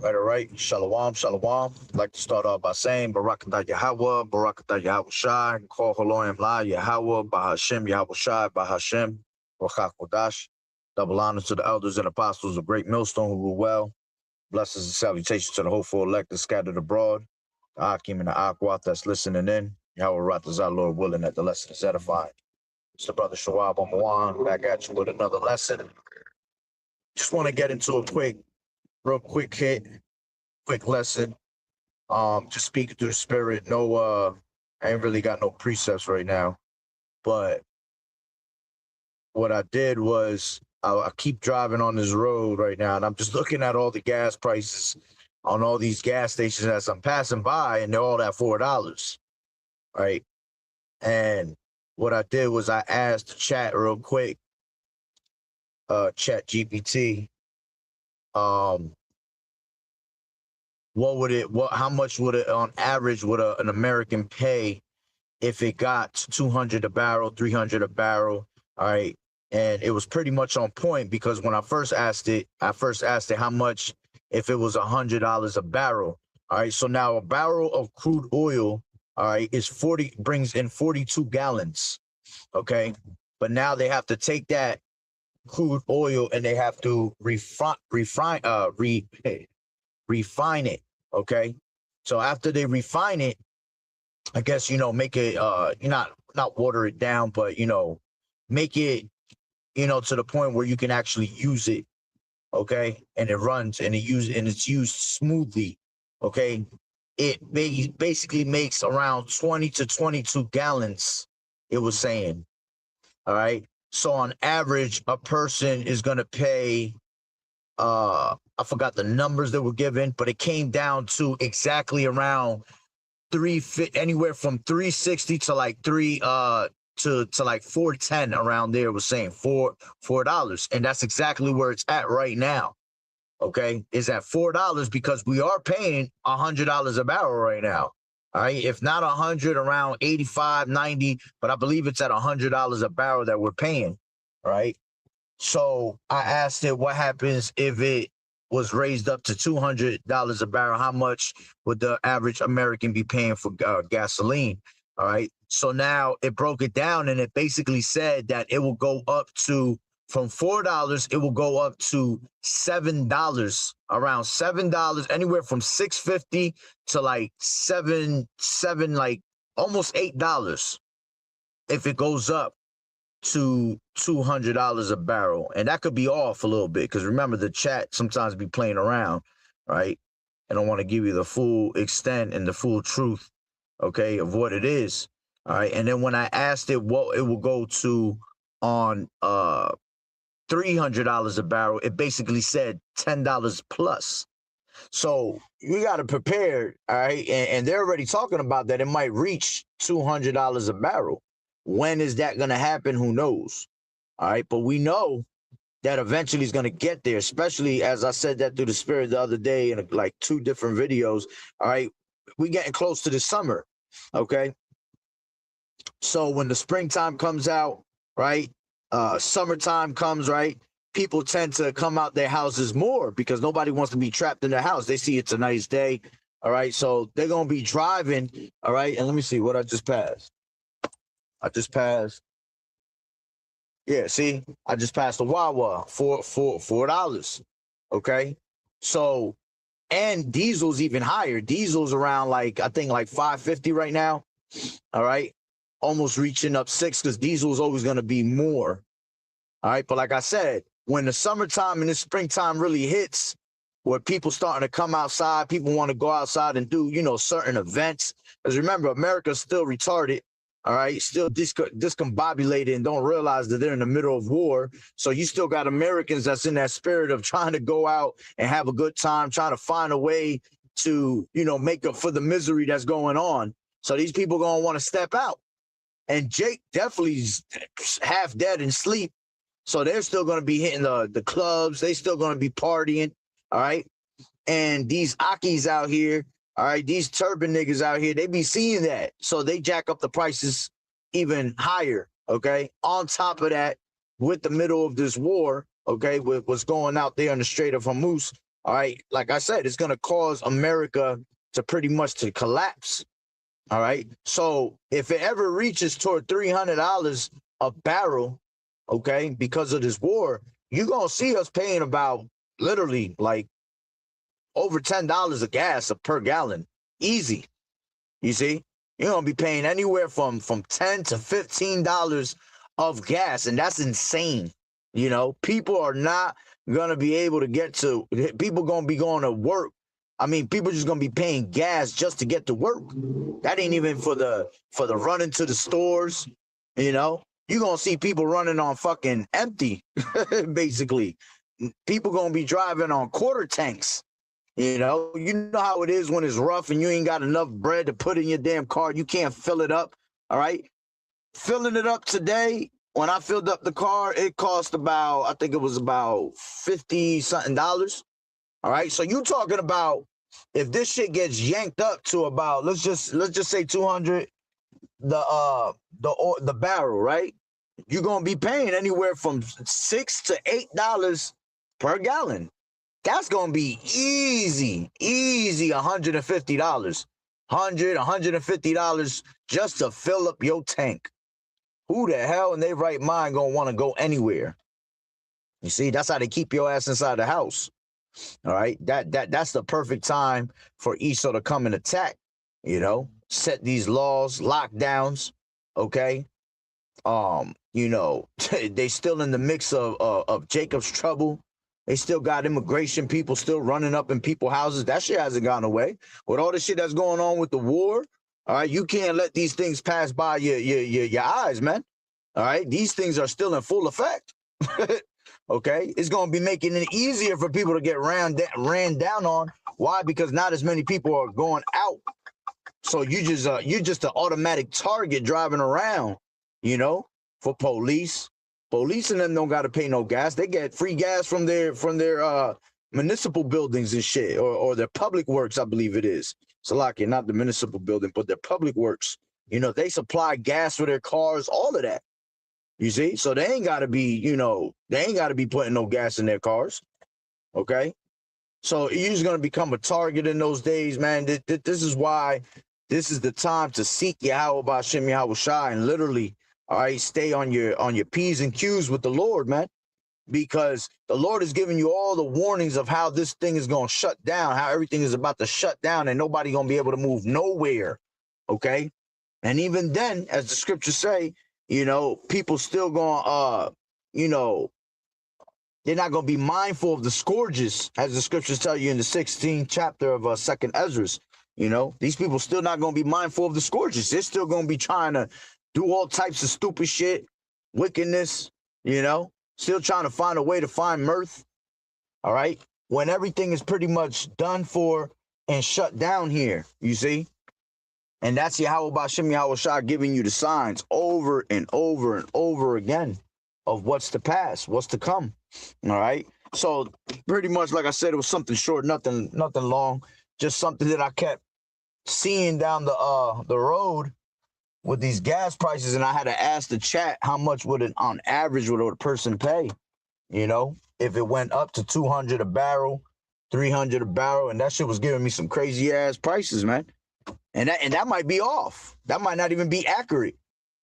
All right. Shalom, shalom. I'd like to start off by saying Barakatah Yahweh, Barakatah Yahweh Shai, Kol Haloim La Yahweh, Bahashem Yahweh Shai, Bahashem, Rachak Kodash. Double honor to the elders and apostles of Great Millstone who rule well. Blessings and salutations to the hopeful elect scattered abroad. The Akim and the Akwat that's listening in. Yahweh Ratazah, Lord willing, that the lesson is edifying. It's the brother Shawab Omawan back at you with another lesson. Just want to get into a real quick hit, quick lesson. Just speaking through the spirit. No, I ain't really got no precepts right now, but what I did was I keep driving on this road right now, and I'm just looking at all the gas prices on all these gas stations as I'm passing by, and they're all at $4, right? And what I did was I asked the chat real quick, Chat GPT, how much would it on average would an American pay if it got 200 a barrel, 300 a barrel? All right. And it was pretty much on point because when I first asked it how much if it was $100 a barrel. All right. So now a barrel of crude oil, all right, brings in 42 gallons. Okay. But now they have to take that crude oil and they have to refine it. Okay. So after they refine it, I guess, make it, not water it down, but, make it, to the point where you can actually use it. Okay. And it runs and it's used smoothly. Okay. It basically makes around 20 to 22 gallons, it was saying. All right. So on average, a person is going to pay, I forgot the numbers that were given, but it came down to exactly around anywhere from 360 to like to like 410 around there, was saying $4. And that's exactly where it's at right now. Okay. It's at $4 because we are paying $100 a barrel right now. All right. If not 100, around 85, 90, but I believe it's at $100 a barrel that we're paying. Right. So I asked it, what happens if it was raised up to $200 a barrel? How much would the average American be paying for gasoline? All right. So now it broke it down and it basically said that it will go up to, from $4, it will go up to $7, around $7, anywhere from $6.50 to like seven, like almost $8 if it goes up to $200 a barrel. And that could be off a little bit because remember, the chat sometimes be playing around, right? I don't want to give you the full extent and the full truth, okay, of what it is. All right. And then when I asked it what it will go to on $300 a barrel, it basically said $10 plus. So you got to prepare. All right. And they're already talking about that it might reach $200 a barrel. When is that going to happen? Who knows? All right. But we know that eventually is going to get there, especially as I said that through the spirit the other day in like 2 different videos. All right. We're getting close to the summer. Okay. So when the springtime comes out, right, summertime comes, right, people tend to come out their houses more because nobody wants to be trapped in their house. They see it's a nice day. All right. So they're going to be driving. All right. And let me see what I just passed. Yeah, see, I just passed a Wawa for $4. Okay. So, and diesel's even higher. Diesel's around like, I think like $5.50 right now. All right. Almost reaching up $6 because diesel is always going to be more. All right. But like I said, when the summertime and the springtime really hits, where people starting to come outside, people want to go outside and do, certain events. Because remember, America's still retarded. All right. Still discombobulated and don't realize that they're in the middle of war. So you still got Americans that's in that spirit of trying to go out and have a good time, trying to find a way to, make up for the misery that's going on. So these people going to want to step out. And Jake definitely is half dead and sleep. So they're still going to be hitting the clubs. They still going to be partying. All right. And these Akis out here, all right, these turban niggas out here, they be seeing that. So they jack up the prices even higher. Okay. On top of that, with the middle of this war, okay, with what's going out there in the Strait of Hormuz, All right. Like I said, it's going to cause America to pretty much to collapse. All right. So if it ever reaches toward $300 a barrel, okay, because of this war, you're going to see us paying about literally like over $10 of gas per gallon. Easy. You see, you're going to be paying anywhere from $10 to $15 of gas. And that's insane. You know, people are not going to be able to get to, people going to be going to work. I mean, people just going to be paying gas just to get to work. That ain't even for the running to the stores. You know, you're going to see people running on fucking empty, basically. People going to be driving on quarter tanks. You know how it is when it's rough and you ain't got enough bread to put in your damn car. You can't fill it up. All right. Filling it up today, when I filled up the car, it cost about, I think it was about 50 something dollars. All right. So you talking about if this shit gets yanked up to about, let's just say 200, the barrel, right? You're going to be paying anywhere from $6 to $8 per gallon. That's going to be easy $150. $150 just to fill up your tank. Who the hell in their right mind going to want to go anywhere? You see, that's how they keep your ass inside the house. All right, that's the perfect time for Esau to come and attack, you know, set these laws, lockdowns, okay? You know, they still in the mix of Jacob's trouble. They still got immigration people still running up in people's houses. That shit hasn't gone away. With all the shit that's going on with the war, all right, you can't let these things pass by your eyes, man. All right, these things are still in full effect. Okay, it's going to be making it easier for people to get ran down on. Why? Because not as many people are going out. So you're just an automatic target driving around, you know, for police. Police and them don't got to pay no gas. They get free gas from their municipal buildings and shit, or their public works, I believe it is. Salakia, not the municipal building, but their public works. You know, they supply gas for their cars, all of that. You see? So they ain't got to be, you know, they ain't got to be putting no gas in their cars. Okay? So you're just going to become a target in those days, man. This is why this is the time to seek Yahweh B'Shem Yahweh Shai and literally, all right, stay on your P's and Q's with the Lord, man. Because the Lord is giving you all the warnings of how this thing is going to shut down, how everything is about to shut down and nobody going to be able to move nowhere. Okay? And even then, as the scriptures say, you know, people still going, you know, they're not going to be mindful of the scourges, as the scriptures tell you in the 16th chapter of 2nd Ezra. You know, these people still not going to be mindful of the scourges. They're still going to be trying to do all types of stupid shit, wickedness, you know, still trying to find a way to find mirth. All right. When everything is pretty much done for and shut down here, you see. And that's Yahweh B'Shem Yahweh Shai giving you the signs over and over and over again of what's to pass, what's to come. All right. So pretty much, like I said, it was something short, nothing long, just something that I kept seeing down the road with these gas prices. And I had to ask the chat, how much would it on average would a person pay? You know, if it went up to 200 a barrel, 300 a barrel, and that shit was giving me some crazy ass prices, man. And that might be off. That might not even be accurate.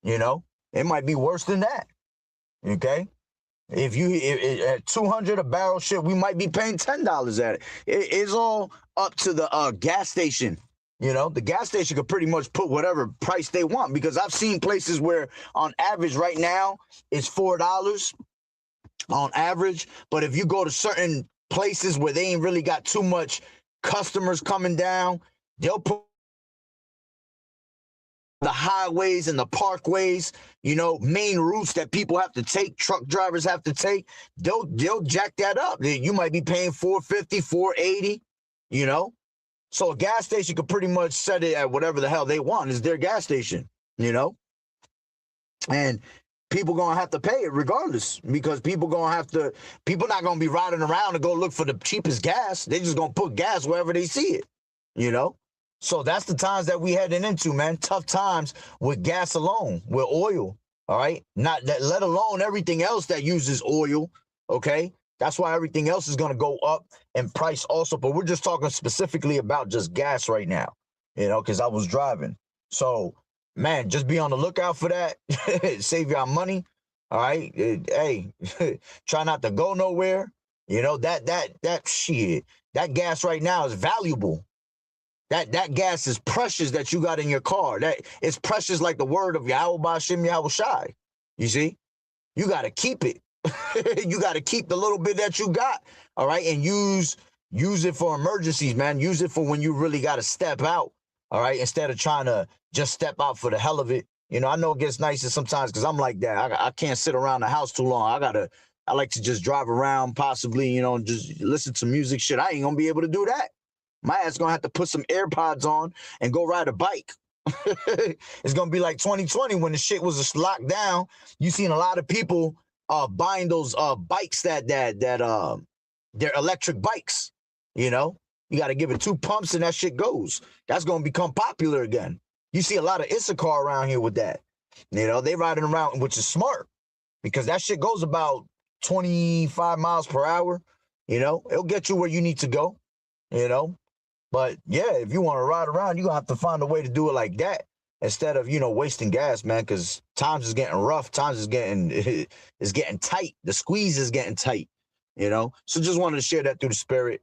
You know, it might be worse than that. Okay. If at 200 a barrel shit, we might be paying $10 at it. It's all up to the gas station. You know, the gas station could pretty much put whatever price they want, because I've seen places where on average right now it's $4 on average. But if you go to certain places where they ain't really got too much customers coming down, they'll put the highways and the parkways, you know, main routes that people have to take, truck drivers have to take, they'll jack that up. You might be paying $4.50, $4.80, you know. So a gas station could pretty much set it at whatever the hell they want. It's their gas station, you know. And people gonna have to pay it regardless, because people not gonna be riding around to go look for the cheapest gas. They just gonna put gas wherever they see it, you know. So that's the times that we heading into, man. Tough times with gas alone, with oil. All right, not that, let alone everything else that uses oil. Okay, That's why everything else is going to go up in price also. But we're just talking specifically about just gas right now, because I was driving. So, man, just be on the lookout for that. Save y'all money. All right. Hey, try not to go nowhere. That shit, that gas right now is valuable. That gas is precious that you got in your car. That it's precious like the word of Yahweh Ba'Shem Yahweh Shai. You see? You got to keep it. You got to keep the little bit that you got, all right, and use it for emergencies, man. Use it for when you really got to step out, all right, instead of trying to just step out for the hell of it. I know it gets nicer sometimes because I'm like that. I can't sit around the house too long. I like to just drive around, possibly, just listen to music. Shit, I ain't gonna be able to do that. My ass gonna have to put some AirPods on and go ride a bike. It's gonna be like 2020 when the shit was locked down. You seen a lot of people buying those bikes that they're electric bikes. You got to give it 2 pumps and that shit goes. That's gonna become popular again. You see a lot of Issachar around here with that. They riding around, which is smart because that shit goes about 25 miles per hour. It'll get you where you need to go. But yeah, if you want to ride around, you're gonna have to find a way to do it like that instead of, wasting gas, man, because times is getting rough. Times is getting it's getting tight. The squeeze is getting tight, So just wanted to share that through the spirit,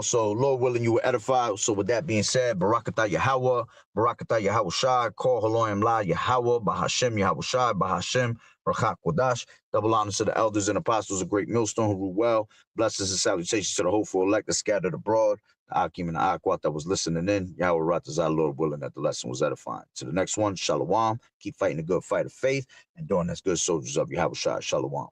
So Lord willing, you will edify. So with that being said, Barakatah Yahweh, Barakatah Yahweh Shai, Kol Haloyim La Yahweh, Bahashem Yahweh Shai, Bahashem, Rachak Kodash. Double honor to the elders and apostles of Great Millstone who rule well. Blessings and salutations to the hopeful elect that scattered abroad. The Akim and the Akwat that was listening in. Yahweh Ratazah, Lord willing, that the lesson was edifying. To the next one, Shalom. Keep fighting the good fight of faith and doing as good soldiers of Yahweh Shai. Shalom.